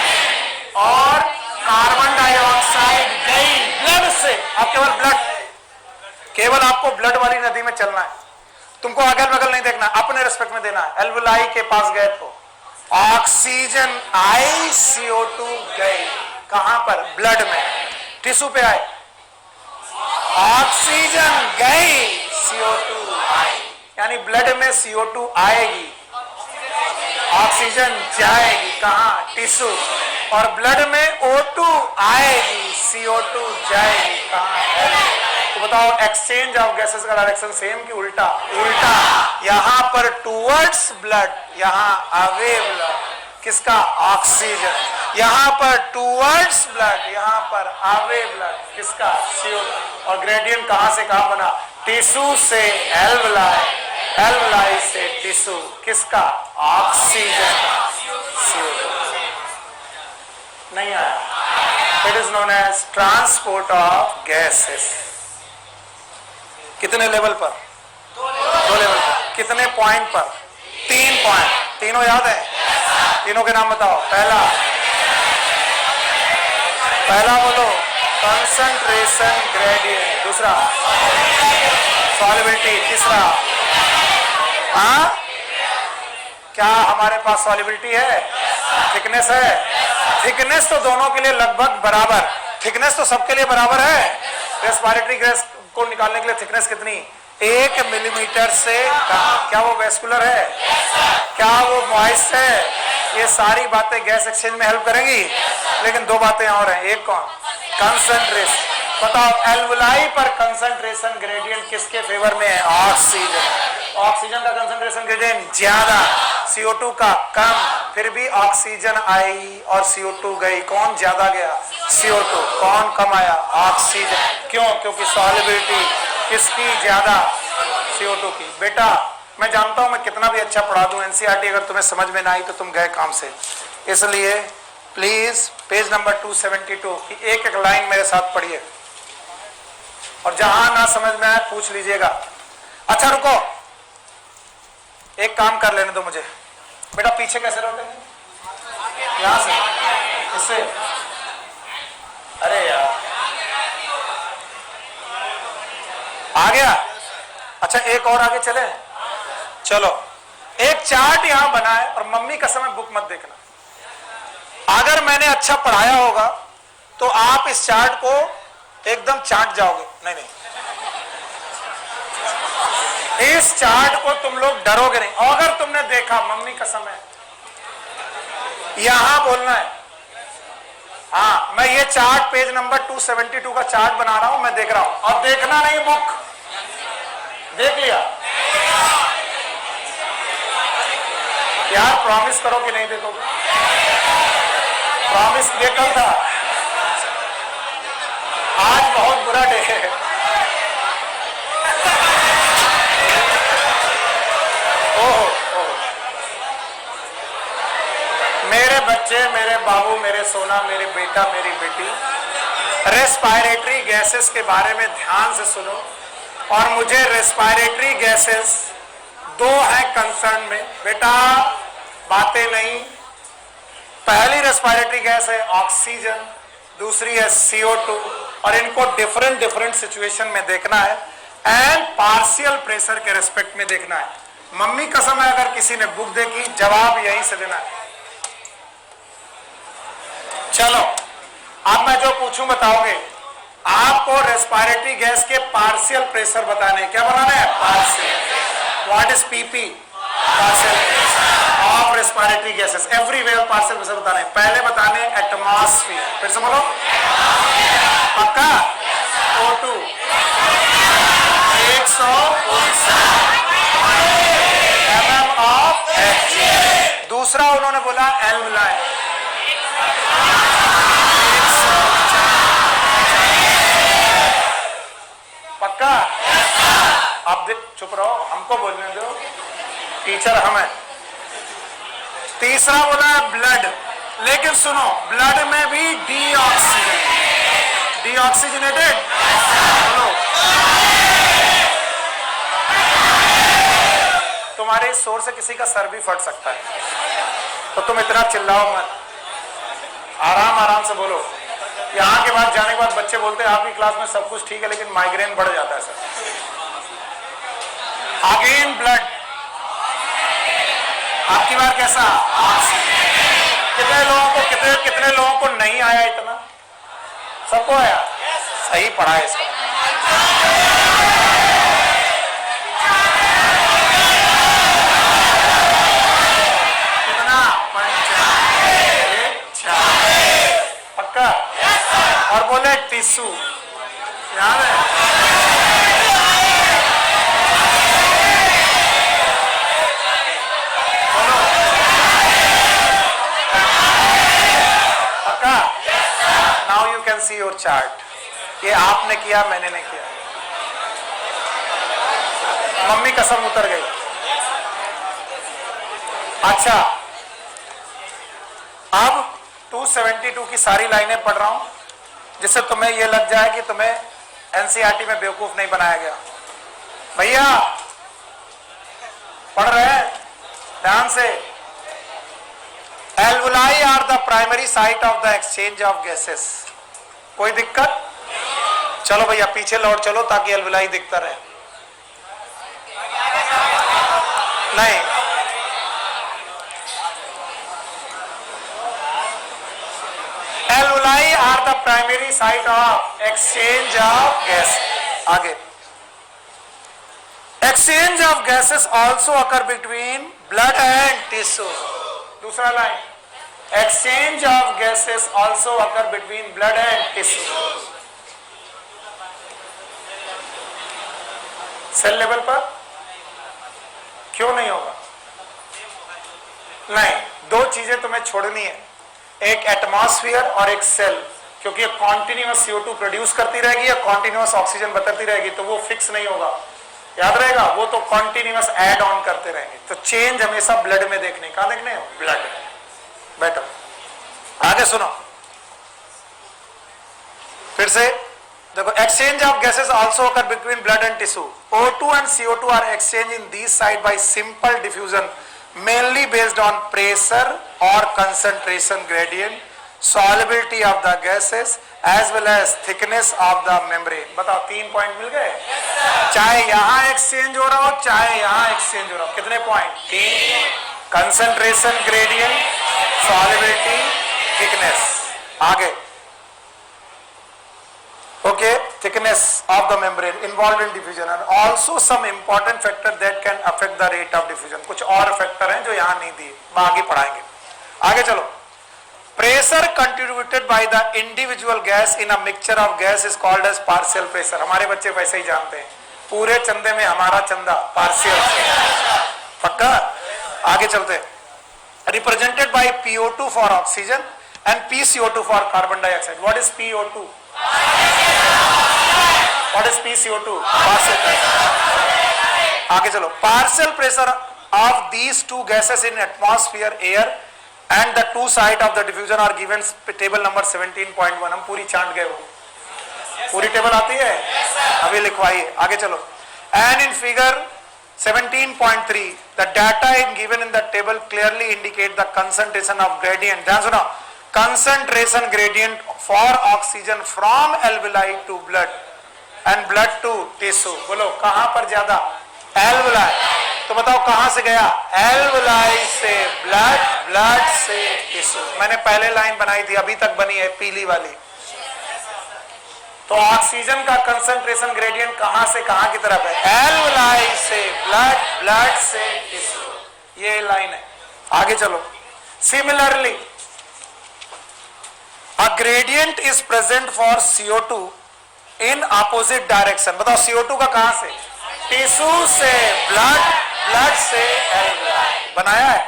और कार्बन डाइऑक्साइड गई ब्लड से। अब केवल आपको ब्लड वाली नदी में चलना है। तुमको अगल बगल नहीं देखना, अपने रिस्पेक्ट में देना है। एल्वुलाई के पास गए तो ऑक्सीजन आई, CO2 गई। कहां पर? ब्लड में। टिश्यू पे आए, ऑक्सीजन गई, CO2 आई। यानी ब्लड में CO2 आएगी, ऑक्सीजन जाएगी। कहां? टिश्यू। और ब्लड में O2 आएगी, CO2 जाएगी। कहां? तो बताओ एक्सचेंज ऑफ गैसेस का डायरेक्शन सेम कि उल्टा? उल्टा। यहां पर टूवर्ड्स ब्लड, यहां अवे ब्लड। किसका? ऑक्सीजन। यहां पर टूवर्ड्स ब्लड, यहां पर अवे ब्लड। किसका? CO2। और ग्रेडियंट कहां से कहां बना? टिश्यू से एल्वुलाई, एल्वुलाई से टिश्यू। किसका? ऑक्सीजन। CO2। नहीं आया? It is known as transport of gases. कितने लेवल पर? दो लेवल पर। कितने पॉइंट पर? 3 पॉइंट। तीनों याद है? तीनों के नाम बताओ। पहला बोलो कंसंट्रेशन ग्रेडियंट। दूसरा सॉल्युबिलिटी। तीसरा क्या हमारे पास सॉल्युबिलिटी है? थिकनेस है? थिकनेस तो दोनों के लिए लगभग बराबर। थिकनेस तो सबके लिए बराबर है। रेस्पिरेटरी गैस को निकालने के लिए थिकनेस कितनी? 1 मिलीमीटर से कम। क्या वो वेस्कुलर है? क्या वो मॉइस्ट है? ये सारी बातें गैस एक्सचेंज में हेल्प करेंगी। लेकिन 2 बातें और हैं। एक कौन? कंसंट्रेशन। बताओ एल्वुलाई पर कंसंट्रेशन ग्रेडियंट किसके फेवर में है? ऑक्सीजन। ऑक्सीजन का कंसंट्रेशन ग्रेडियंट ज्यादा, CO2 का कम। फिर भी ऑक्सीजन आई और CO2 गई। कौन ज्यादा गया? CO2। कौन कम आया? ऑक्सीजन। क्यों? क्योंकि सॉल्युबिलिटी किसकी ज्यादा? CO2 की। बेटा मैं जानता हूं मैं कितना भी अच्छा पढ़ा दूं, NCERT अगर तुम्हें समझ में ना आई तो तुम गए काम से। इसलिए प्लीज पेज नंबर 272 की एक एक लाइन मेरे साथ पढ़िए और जहां ना समझ में आए पूछ लीजिएगा। अच्छा रुको, एक काम कर लेने दो मुझे। बेटा पीछे कैसे लौटेंगे? यहां से, इससे। अरे यार आ गया। अच्छा एक और आगे चले। चलो एक चार्ट यहां बना है और मम्मी का समय बुक मत देखना। अगर मैंने अच्छा पढ़ाया होगा तो आप इस चार्ट को एकदम चाट जाओगे। नहीं नहीं, इस चार्ट को तुम लोग डरोगे नहीं। अगर तुमने देखा, मम्मी का समय यहां बोलना है, हाँ, मैं ये चार्ट पेज नंबर 272 का चार्ट बना रहा हूं, मैं देख रहा हूं, और देखना नहीं, बुक देख लिया यार, प्रॉमिस करो कि नहीं देखोगे, प्रॉमिस देखा था, आज बहुत बुरा डे है। ओहो, ओहो। मेरे बच्चे, मेरे बाबू, मेरे सोना, मेरे बेटा, मेरी बेटी, रेस्पायरेटरी गैसेस के बारे में ध्यान से सुनो। और मुझे रेस्पायरेटरी गैसेस दो हैं कंसर्न में, बेटा बातें नहीं। पहली रेस्पायरेटरी गैस है ऑक्सीजन, दूसरी है CO2, और इनको डिफरेंट सिचुएशन में देखना है एंड पार्शियल प्रेशर के रेस्पेक्ट में देखना है। मम्मी कसम है, अगर किसी ने बुक देखी जवाब यहीं से देना है। चलो अब मैं जो पूछूं बताओगे। आपको रेस्पायरेटरी गैस के पार्शियल प्रेशर बताने, क्या बनाना है? Partial. What is PP? Partial pressure of respiratory gases everywhere. Partial pressure बताना है, पहले बताने एटमॉस्फेयर। फिर से बोलो, पक्का? O2 149 mm of H। दूसरा उन्होंने बोला एल्वुलाई, पक्का? अब चुप रहो, हमको बोलने दो, टीचर हम है। तीसरा बोला है ब्लड, लेकिन सुनो, ब्लड में भी डीऑक्सीजनेटेड। बोलो, तुम्हारे शोर से किसी का सर भी फट सकता है, तो तुम इतना चिल्लाओ मत, आराम से बोलो। यहाँ के बाद जाने के बाद बच्चे बोलते हैं आपकी क्लास में सब कुछ ठीक है लेकिन माइग्रेन बढ़ जाता है सर। अगेन ब्लड, आपकी बार कैसा? कितने लोगों को नहीं आया इतना? सबको आया? सही पढ़ा है इसको। कितना? 5 पक्का? और बोले टिश्यू, याद है? बोलो, पक्का? Now you can see your chart. ये आपने किया, मैंने नहीं किया। मम्मी कसम उतर गई। अच्छा, अब 272 की सारी लाइनें पढ़ रहा हूं जिससे तुम्हें यह लग जाए कि तुम्हें एनसीईआरटी में बेवकूफ नहीं बनाया गया। भैया पढ़ रहे हैं ध्यान से। Alveoli are the primary site of the exchange of gases. कोई दिक्कत? चलो भैया पीछे लौट चलो ताकि एल्वुलाई दिखता रहे। नहीं, alveoli are the primary site of exchange of gas. आगे, exchange of gases also occur between blood and tissue. दूसरा line, exchange of gases also occur between blood and tissue. Cell level पर क्यों नहीं होगा? नहीं, दो चीजें तुम्हें छोड़नी है, एक एटमॉस्फेयर और एक सेल, क्योंकि कॉन्टिन्यूअस CO2 प्रोड्यूस करती रहेगी या कॉन्टिन्यूअस ऑक्सीजन बदलती रहेगी, तो वो फिक्स नहीं होगा, याद रहेगा, वो तो कॉन्टिन्यूअस ऐड ऑन करते रहेंगे। तो चेंज हमेशा ब्लड में देखने का, देखने ब्लड। बैठो, आगे सुनो फिर से देखो। Exchange of gases also occur between blood and tissue. O2 and CO2 are exchanged in these sites by simple diffusion, mainly based on pressure or concentration gradient, solubility of the gases as well as thickness of the membrane. बताओ, 3 point मिल गए? चाहे यहां exchange हो रहा हो चाहे यहां exchange हो रहा हो। कितने point? 3। Concentration gradient, solubility, thickness. आगे, okay, thickness of the membrane involved in diffusion and also some important factor that can affect the rate of diffusion. कुछ और फैक्टर हैं जो यहां नहीं दिए, आगे पढ़ाएंगे। आगे चलो, pressure contributed by the individual gas in a mixture of gas is called as partial pressure. हमारे बच्चे वैसे ही जानते हैं, पूरे चंदे में हमारा चंदा पार्शियल। पक्का? आगे चलते हैं। Represented by PO2 for oxygen and PCO2 for carbon dioxide. What is PO2? What is PCO2? Partial pressure. आगे चलो। Partial pressure of these two gases in atmosphere air and the two sides of the diffusion are given table number 17.1। हम पूरी chant गए हो, पूरी table आती है? अभी लिखवाइए। आगे चलो। And in figure 17.3 the data in given in the table clearly indicate the concentration of gradient। ध्यान सुनो, concentration gradient for oxygen from alveoli to blood and blood to tissue। बोलो कहां पर ज्यादा? alveoli। तो बताओ कहां से गया? alveoli से ब्लड, ब्लड से टिश्यू। मैंने पहले लाइन बनाई थी, अभी तक बनी है पीली वाली। तो ऑक्सीजन का कंसंट्रेशन ग्रेडियंट कहां से कहां की तरफ है? alveoli से ब्लड, ब्लड से टिश्यू। ये लाइन है। आगे चलो। Similarly a gradient is present for CO2 in opposite direction. बताओ CO2 का कहां से? टिश्यू से ब्लड, ब्लड से alveoli। बनाया है?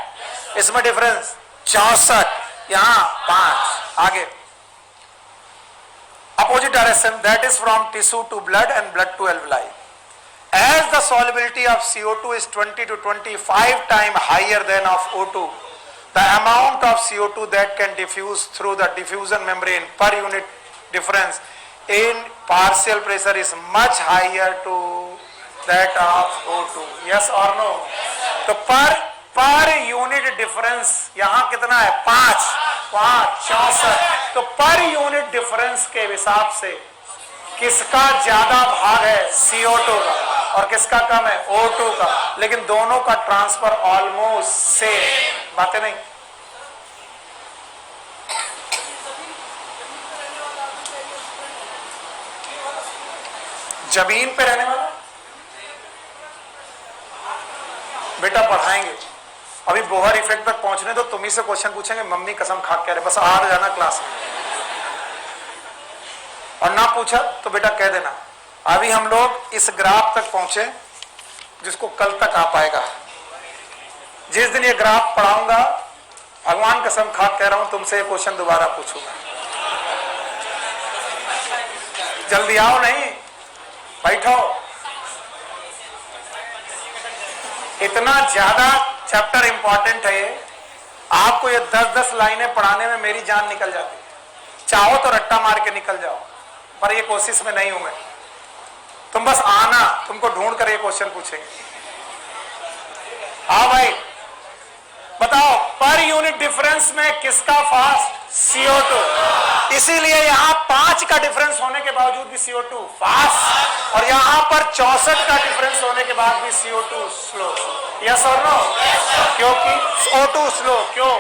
इसमें डिफरेंस 64, यहां 5। आगे opposite direction that is from tissue to blood and blood to alveoli। As the solubility of CO2 is 20 to 25 times higher than of O2, the amount of CO2 that can diffuse through the diffusion membrane per unit difference in partial pressure is much higher to that of O2। yes or no? तो per unit difference यहां कितना है? 5, 64। तो per unit difference के हिसाब से किसका ज्यादा भाग है? CO2 का। और किसका कम है? O2 का। लेकिन दोनों का ट्रांसफर ऑलमोस्ट सेम। बातें नहीं? जमीन पे रहने वाला बेटा पढ़ाएंगे। अभी बोहर इफेक्ट तक पहुंचने तो तुम ही से क्वेश्चन पूछेंगे, मम्मी कसम खा के रहे, बस आ जाना क्लास में। और ना पूछा तो बेटा कह देना। अभी हम लोग इस ग्राफ तक पहुंचे जिसको कल तक आ पाएगा। जिस दिन ये ग्राफ पढ़ाऊंगा, भगवान कसम खा कह रहा हूं, तुमसे ये क्वेश्चन दोबारा पूछूंगा। जल्दी आओ, नहीं बैठो। इतना ज्यादा चैप्टर इंपॉर्टेंट है, आपको ये 10-10 लाइनें पढ़ाने में मेरी जान निकल जाती है। चाहो तो रट्टा मार के निकल जाओ, पर ये कोशिश में नहीं हूं मैं। तुम बस आना, तुमको ढूंढ कर ये क्वेश्चन पूछेंगे। हाँ भाई बताओ, पर यूनिट डिफरेंस में किसका फास्ट? CO2। इसीलिए यहां 5 का डिफरेंस होने के बावजूद भी CO2 फास्ट, और यहां पर 64 का डिफरेंस होने के बाद भी CO2 स्लो। यस और नो? क्योंकि O2 स्लो क्यों?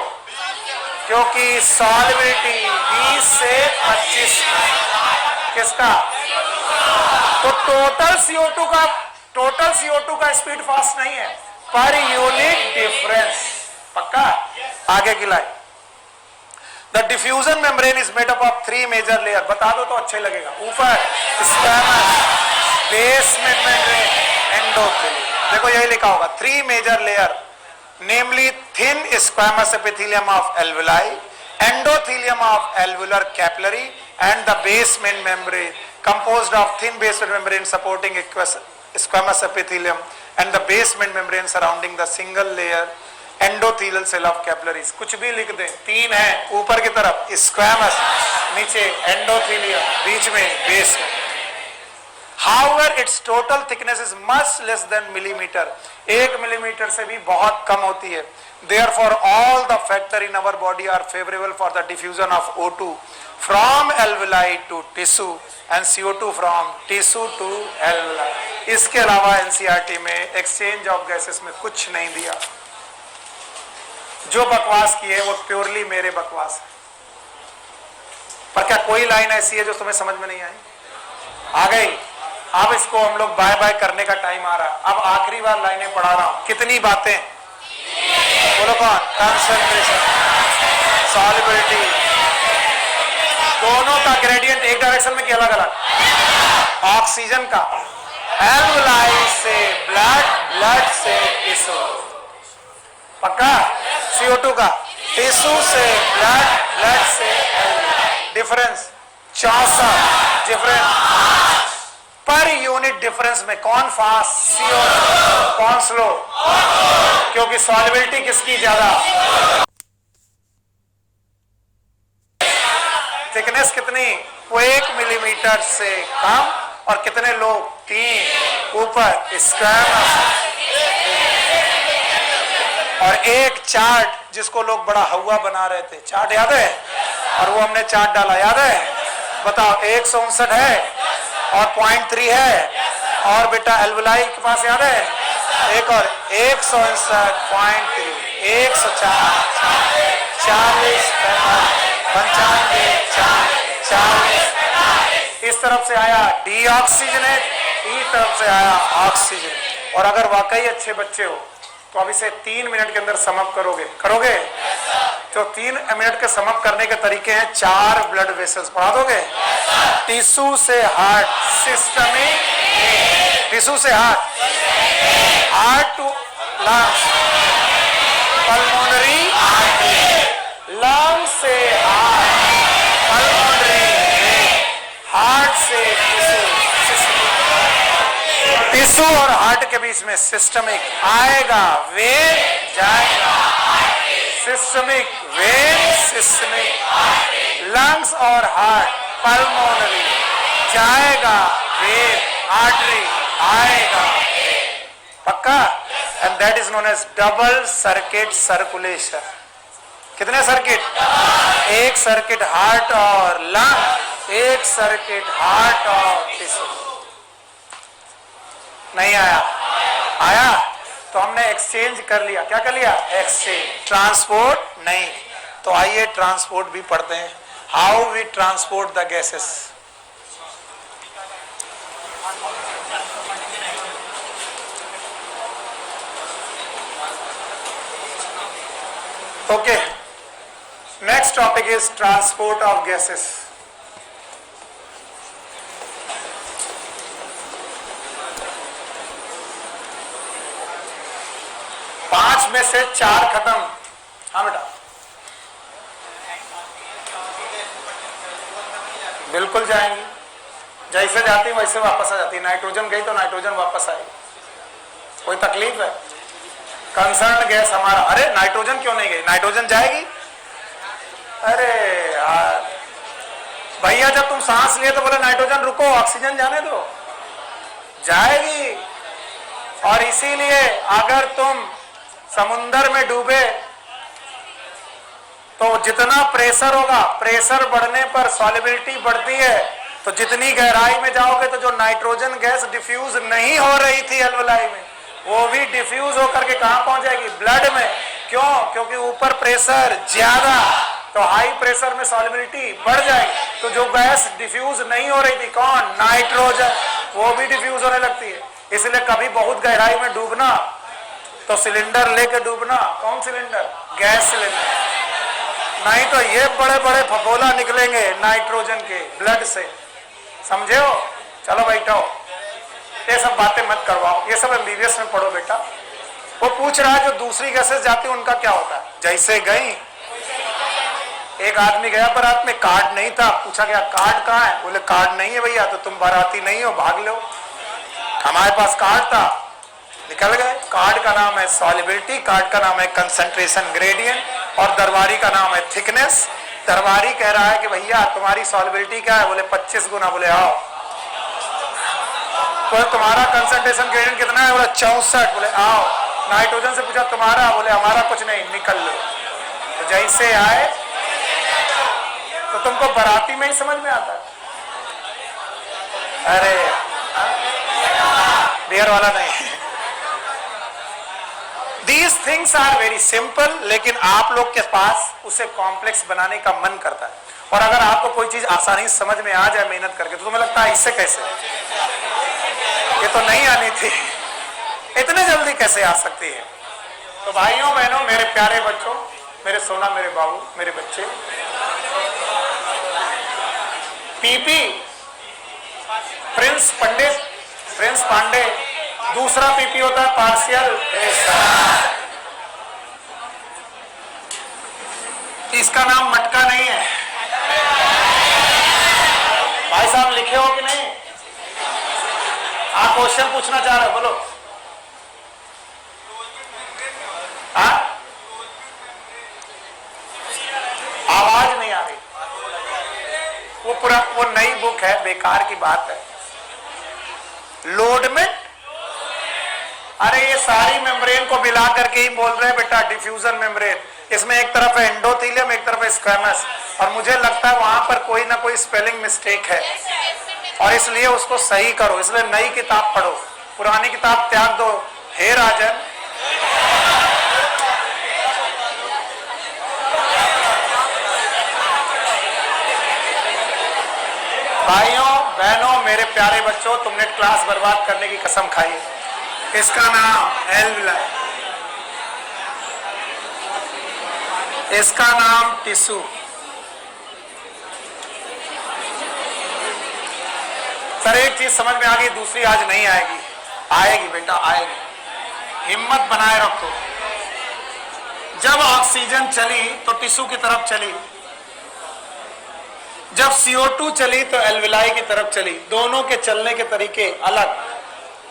क्योंकि सॉल्युबिलिटी 20 से 25 किसका? तो टोटल CO2 का स्पीड फास्ट नहीं है, पर यूनिट डिफरेंस। पक्का? आगे की line. The diffusion membrane is made up of 3 major layer. बता दो तो अच्छे लगेगा। ऊपर squamous, basement membrane, endothelium. देखो यही लिखा होगा 3 major layer, namely thin squamous epithelium of alveoli, endothelium of alveolar capillary and the basement membrane composed of thin basement membrane supporting squamous epithelium and the basement membrane surrounding the single layer endothelial cell of capillaries। कुछ भी लिख दें, 3 है। ऊपर की तरफ squamous, नीचे endothelium, बीच में basement। However, its total thickness is much less than millimeter। 1 millimetre से भी बहुत कम होती है। Therefore, all the factor in our body are favorable for the diffusion of O2 from alveoli to tissue and CO2 from tissue to alveoli। इसके अलावा NCERT में exchange of gases में कुछ नहीं दिया। जो बकवास की है वो प्योरली मेरे बकवास है। पर क्या कोई लाइन ऐसी है जो तुम्हें समझ में नहीं आई? आ गई? अब इसको हम लोग बाय बाय करने का टाइम आ रहा है। अब आखिरी बार लाइनें पढ़ा रहा हूं। कितनी बातें? बोलो कौन? कंसंट्रेशन, सॉल्युबिलिटी, दोनों का ग्रेडियंट एक डायरेक्शन में कि अलग अलग? ऑक्सीजन का एल्वलाई से ब्लड, ब्लड से टिश्यू, पक्का? CO2 का टिश्यू से ब्लड, ब्लड से difference 64 difference per unit difference में कौन फास्ट? CO2, कौन स्लो? क्योंकि सॉल्युबिलिटी किसकी ज्यादा? थिकनेस कितनी? वो 1 मिलीमीटर से कम, और कितने लोग? 3 ऊपर स्क्वायर, और एक चार्ट जिसको लोग बड़ा हवा बना रहे थे, चार्ट याद है? और वो हमने चार्ट डाला, याद है? बताओ 159 है और 0.3 है, और बेटा एल्वलाई के पास याद है? एक और 159.3, 104, 40, 95, 40, इस तरफ से आया डीऑक्सीजनेट, इस तरफ से आया ऑक्सीजन। और अगर वाकई अच्छे बच्चे हो तो अब इसे 3 मिनट के अंदर समअप करोगे, करोगे? तो 3 मिनट के समअप करने के तरीके हैं, 4 ब्लड वेसल्स पढ़ा दोगे? टिश्यू से हार्ट, सिस्टमिक, टिश्यू से heart, heart to lungs, pulmonary, lung से हार्ट, पल्मोनरी, हार्ट से टिश्यू और हार्ट के बीच में सिस्टमिक आएगा, वेन जाएगा, सिस्टमिक वेन, सिस्टमिक लंग्स और हार्ट, पल्मोनरी जाएगा, वेन, आर्टरी आएगा, पक्का? And that is known as double circuit circulation. कितने सर्किट? एक सर्किट हार्ट और लंग, एक सर्किट हार्ट और टिश्यू। नहीं आया? आया? तो हमने एक्सचेंज कर लिया। क्या कर लिया? एक्सचेंज। ट्रांसपोर्ट नहीं। तो आइए ट्रांसपोर्ट भी पढ़ते हैं। How we transport the gases. Okay, next topic is transport of gases. पांच में से 4 खत्म। हाँ बेटा, बिल्कुल जाएंगी, जैसे जाती वैसे वापस आ जाती। नाइट्रोजन गई तो नाइट्रोजन वापस आई, कोई तकलीफ है? कंसर्न गैस हमारा, अरे नाइट्रोजन क्यों नहीं गई? नाइट्रोजन जाएगी। अरे यार भैया, जब तुम सांस लिए तो बोले नाइट्रोजन रुको, ऑक्सीजन जाने दो, जाएगी। और इसीलिए अगर तुम समुंदर में डूबे तो जितना प्रेशर होगा, प्रेशर बढ़ने पर सॉल्युबिलिटी बढ़ती है, तो जितनी गहराई में जाओगे तो जो नाइट्रोजन गैस डिफ्यूज नहीं हो रही थी एल्वलाई में, वो भी डिफ्यूज होकर के कहां पहुंच जाएगी? ब्लड में। क्यों? क्योंकि ऊपर प्रेशर ज्यादा, तो हाई प्रेशर में सॉल्युबिलिटी बढ़ जाएगी। तो जो गैस डिफ्यूज नहीं हो रही थी, कौन? नाइट्रोजन, वो भी डिफ्यूज होने लगती है। इसलिए कभी बहुत गहराई में डूबना तो सिलेंडर लेके डूबना। कौन सिलेंडर? Gas cylinder. नहीं तो ये बड़े बड़े फफोला निकलेंगे नाइट्रोजन के ब्लड से, समझे हो? चलो बैठो, ये सब बातें मत करवाओ, ये सब MBBS में पढ़ो बेटा। वो पूछ रहा है जो दूसरी गैसेस जाती है उनका क्या होता है? जैसे गई, एक आदमी गया बारात में, कार्ड नहीं था, पूछा गया कार्ड कहाँ है? बोले कार्ड नहीं है भैया, तो तुम बाराती नहीं हो, भाग लो। हमारे पास कार्ड था, निकल गए। कार्ड का नाम है सॉल्युबिलिटी, कार्ड का नाम है कंसंट्रेशन ग्रेडियंट, और दरबारी का नाम है थिकनेस। दरबारी कह रहा है कि भैया तुम्हारी सॉल्युबिलिटी क्या है? बोले 25 गुना। बोले आओ। तो तुम्हारा कंसंट्रेशन ग्रेडियंट कितना है? बोले 64। बोले आओ। नाइट्रोजन से पूछा तुम्हारा? बोले हमारा कुछ नहीं, निकल लो। तो जैसे आए, तो तुमको बाराती में ही समझ में आता है। अरे बियर वाला नहीं। These things are very simple, लेकिन आप लोग के पास उसे कॉम्प्लेक्स बनाने का मन करता है। और अगर आपको कोई चीज आसानी से समझ में आ जाए मेहनत करके, तो तुम्हें लगता है इससे कैसे, ये तो नहीं आनी थी, इतने जल्दी कैसे आ सकती है? तो भाइयों बहनों, मेरे प्यारे बच्चों, मेरे सोना, मेरे बाबू, मेरे बच्चे, पीपी प्रिंस पंडित, प्रिंस पांडे, दूसरा पीपी होता है पार्शियल प्रेशर। इसका नाम मटका नहीं है। भाई साहब लिखे हो कि नहीं? आप क्वेश्चन पूछना चाह रहे हो, बोलो। आवाज नहीं आ रही। वो नई बुक है, बेकार की बात है। लोडमेंट, अरे ये सारी मेम्ब्रेन को मिला करके ही बोल रहे हैं बेटा, डिफ्यूजन मेम्ब्रेन। इसमें एक तरफ है एंडोथेलियम, एक तरफ है स्क्वैमस, और मुझे लगता है वहां पर कोई ना कोई स्पेलिंग मिस्टेक है, और इसलिए उसको सही करो। इसलिए नई किताब पढ़ो, पुरानी किताब त्याग दो। हे राजन, भाइयों बहनों, मेरे प्यारे बच्चों, तुमने क्लास बर्बाद करने की कसम खाई। इसका नाम एल्वुलाई, इसका नाम टिश्यू। सर एक चीज समझ में आ गई, दूसरी आज नहीं आएगी। आएगी बेटा, आएगी, हिम्मत बनाए रखो। जब ऑक्सीजन चली तो टिश्यू की तरफ चली, जब CO2 चली तो एल्वुलाई की तरफ चली। दोनों के चलने के तरीके अलग।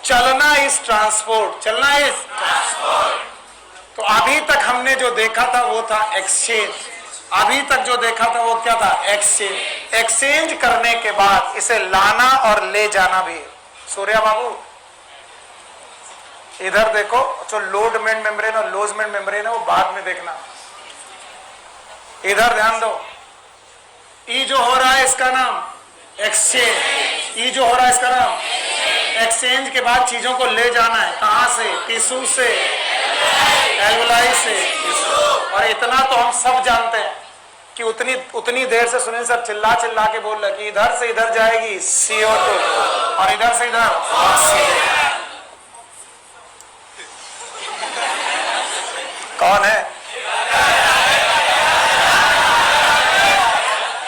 चलना इज ट्रांसपोर्ट, चलना इज ट्रांसपोर्ट। तो अभी तक हमने जो देखा था वो था एक्सचेंज। अभी तक जो देखा था वो क्या था? एक्सचेंज। एक्सचेंज करने के बाद इसे लाना और ले जाना भी। सूर्या बाबू इधर देखो, जो लोडमेंट मेम्ब्रेन और लोजमेंट मेम्ब्रेन है वो बाद में देखना। इधर ध्यान दो। ई जो हो रहा है इसका नाम एक्सचेंज। ई जो हो रहा है इसका नाम एक्सचेंज। के बाद चीजों को ले जाना है, कहां से? टिश्यू से, एल्वुलाई से। और इतना तो हम सब जानते हैं कि उतनी देर से सुनील सर चिल्ला चिल्ला के बोल रहे कि इधर से इधर जाएगी CO2 और इधर से इधर ऑक्सीजन। कौन है?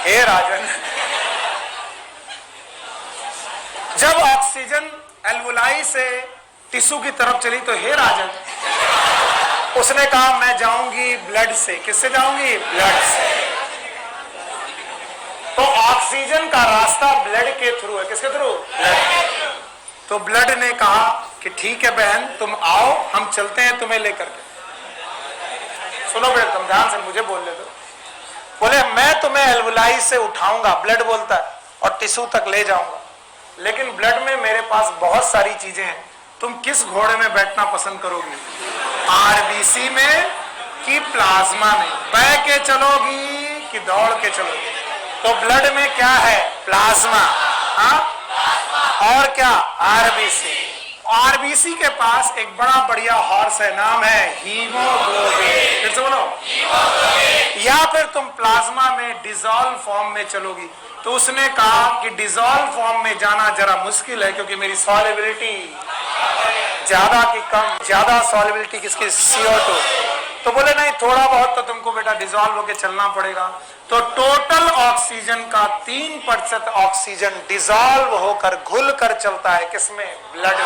हे राजन, जब ऑक्सीजन एल्वुलाई से टिश्यू की तरफ चली तो हे राजन, उसने कहा मैं जाऊंगी ब्लड से। किससे जाऊंगी? ब्लड से। तो ऑक्सीजन का रास्ता ब्लड के थ्रू है। किसके थ्रू? ब्लड। तो ब्लड ने कहा कि ठीक है बहन, तुम आओ, हम चलते हैं तुम्हें लेकर के। सुनो बेटा, तुम ध्यान से मुझे बोल ले दो। बोले मैं तुम्हें एल्वुलाई से उठाऊंगा, ब्लड बोलता है, और टिश्यू तक ले जाऊंगा। लेकिन ब्लड में मेरे पास बहुत सारी चीजें हैं, तुम किस घोड़े में बैठना पसंद करोगी? RBC में कि प्लाज्मा में? बह के चलोगी कि दौड़ के चलोगी? तो ब्लड में क्या है? प्लाज्मा। और क्या? RBC। RBC के पास एक बड़ा बढ़िया हॉर्स है, नाम है हीमोग्लोबिन। फिर से बोलो, या फिर तुम प्लाज्मा में डिसॉल्व फॉर्म में चलोगी? तो उसने कहा कि डिसॉल्व फॉर्म में जाना जरा मुश्किल है, क्योंकि मेरी सॉल्युबिलिटी ज्यादा की कम, ज्यादा सॉल्युबिलिटी किसकी? CO2। तो बोले नहीं, थोड़ा बहुत तो तुमको बेटा डिसॉल्व होके चलना पड़ेगा। तो टोटल ऑक्सीजन का 3% ऑक्सीजन डिसॉल्व होकर घुल कर चलता है किसमें? ब्लड।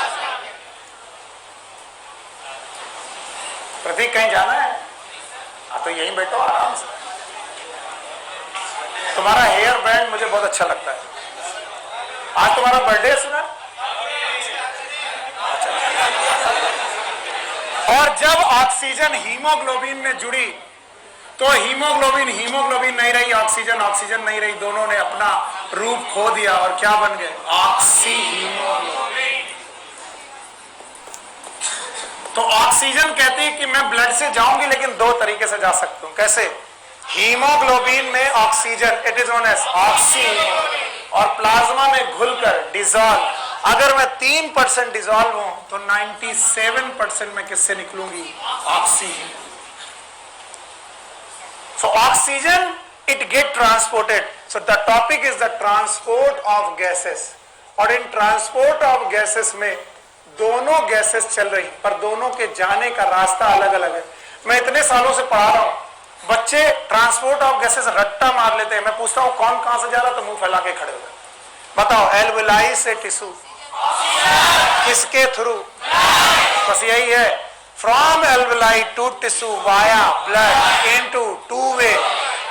प्रतीक कहीं जाना है? तो यहीं बैठो आराम से। तुम्हारा हेयर बैंड मुझे बहुत अच्छा लगता है। आज तुम्हारा बर्थडे सुना? और जब ऑक्सीजन हीमोग्लोबिन में जुड़ी तो हीमोग्लोबिन नहीं रही, ऑक्सीजन नहीं रही, दोनों ने अपना रूप खो दिया और क्या बन गए? Oxy haemoglobin. तो ऑक्सीजन कहती है कि मैं ब्लड से जाऊंगी, लेकिन दो तरीके से जा सकता हूं। कैसे? हीमोग्लोबिन में oxygen, it is known as oxy, और प्लाज्मा में घुलकर डिसॉल्व। अगर मैं 3% डिसॉल्व हूं तो 97% में किससे निकलूंगी? Oxygen. So oxygen, it get transported. So the topic is the transport of gases. और इन transport of gases में दोनों गैसेस चल रही, पर दोनों के जाने का रास्ता अलग अलग है। मैं इतने सालों से पढ़ा रहा हूं, बच्चे ट्रांसपोर्ट ऑफ गैसेस रट्टा मार लेते हैं। मैं पूछता हूं कौन कहां से जा रहा, तो मुंह फैला के खड़े हो गए। बताओ, एल्वेलाई से टिश्यू किसके थ्रू? बस यही है, from alveoli to tissue via blood into two way,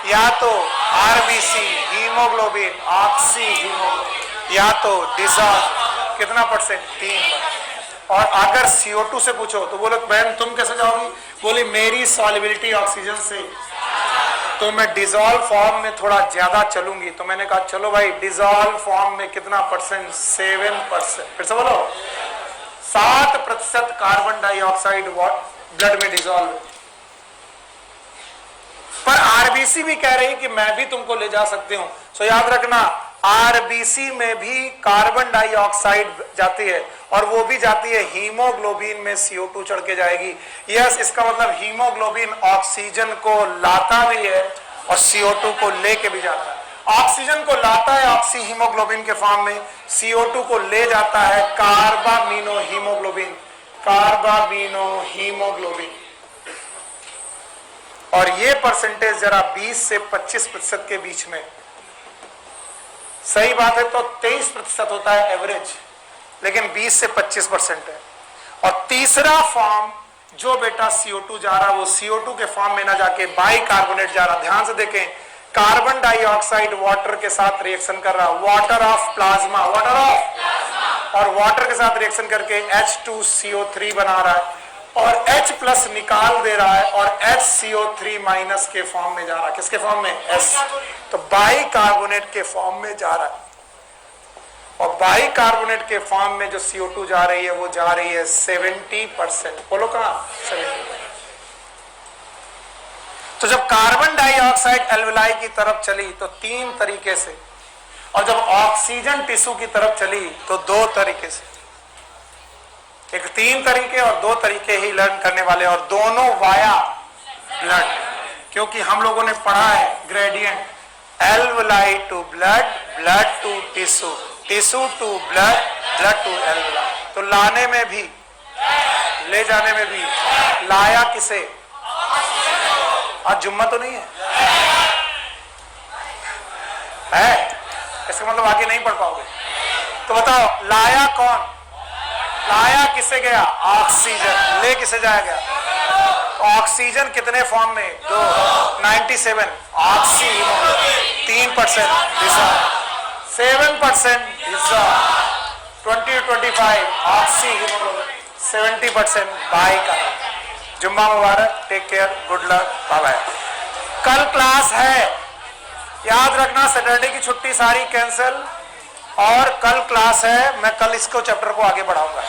या तो आरबीसी हीमोग्लोबिन ऑक्सी हीमोग्लोबिन, या तो डिसॉल्व कितना परसेंट? 3%। और अगर CO2 से पूछो तो बोलो बहन तुम कैसे जाओगी? बोली मेरी सॉल्युबिलिटी ऑक्सीजन से, तो मैं डिसॉल्व फॉर्म में थोड़ा ज्यादा चलूंगी। तो मैंने कहा चलो भाई, डिसॉल्व फॉर्म में कितना परसेंट? 7%। फिर से बोलो, 7% कार्बन डाइऑक्साइड ब्लड में डिसॉल्व। पर आरबीसी भी कह रही कि मैं भी तुमको ले जा सकती हूं। सो याद रखना, आरबीसी में भी कार्बन डाइऑक्साइड जाती है, और वो भी जाती है हीमोग्लोबिन में, CO2 चढ़ के जाएगी। यस, इसका मतलब हीमोग्लोबिन ऑक्सीजन को लाता भी है और CO2 को लेके भी जाता है। ऑक्सीजन को लाता है ऑक्सी हीमोग्लोबिन के फॉर्म में, CO2 को ले जाता है कार्बामिनो हीमोग्लोबिन, कार्बामिनो हीमोग्लोबिन। और ये परसेंटेज जरा 20 से 25% के बीच में, सही बात है तो 23% होता है एवरेज, लेकिन 20 से 25% है। और तीसरा फॉर्म जो बेटा CO2 जा रहा, वो CO2 के फॉर्म में ना जाके बाइकार्बोनेट जा रहा। ध्यान से देखें, कार्बन डाइऑक्साइड वाटर के साथ रिएक्शन कर रहा, water of plasma, water of, और वाटर के साथ रिएक्शन करके H2CO3 बना रहा है, और H+ निकाल दे रहा है, और HCO3- के फॉर्म में जा रहा है। किसके फॉर्म में? S। तो बाइकार्बोनेट के फॉर्म में जा रहा है, और बाइकार्बोनेट के फॉर्म में जो CO2 जा रही है, वो जा रही है 70%। बोलो कहां? 70%। तो जब कार्बन डाइऑक्साइड एल्वेलाई की तरफ चली तो 3 तरीके से, और जब ऑक्सीजन टिश्यू की तरफ चली तो 2 तरीके से। एक 3 तरीके और 2 तरीके ही लर्न करने वाले, और दोनों वाया ब्लड, क्योंकि हम लोगों ने पढ़ा है gradient, alveoli to blood, blood to tissue, tissue to blood, blood to alveoli. तो लाने में भी, ले जाने में भी, लाया किसे? आज जुम्मा तो नहीं है? इसका मतलब आगे नहीं पढ़ पाओगे। तो बताओ, लाया कौन? लाया किसे गया? ऑक्सीजन। ले किसे जाया गया? ऑक्सीजन कितने फॉर्म में? 2, 97 oxy, 3% dissolve, 7% dissolve, 20-25 oxy, 70% bicarbonate. जुम्मा मुबारक, take care, good luck, bye bye. कल क्लास है, याद रखना, सैटरडे की छुट्टी सारी कैंसिल, और कल क्लास है। मैं कल इसको चैप्टर को आगे बढ़ाऊंगा।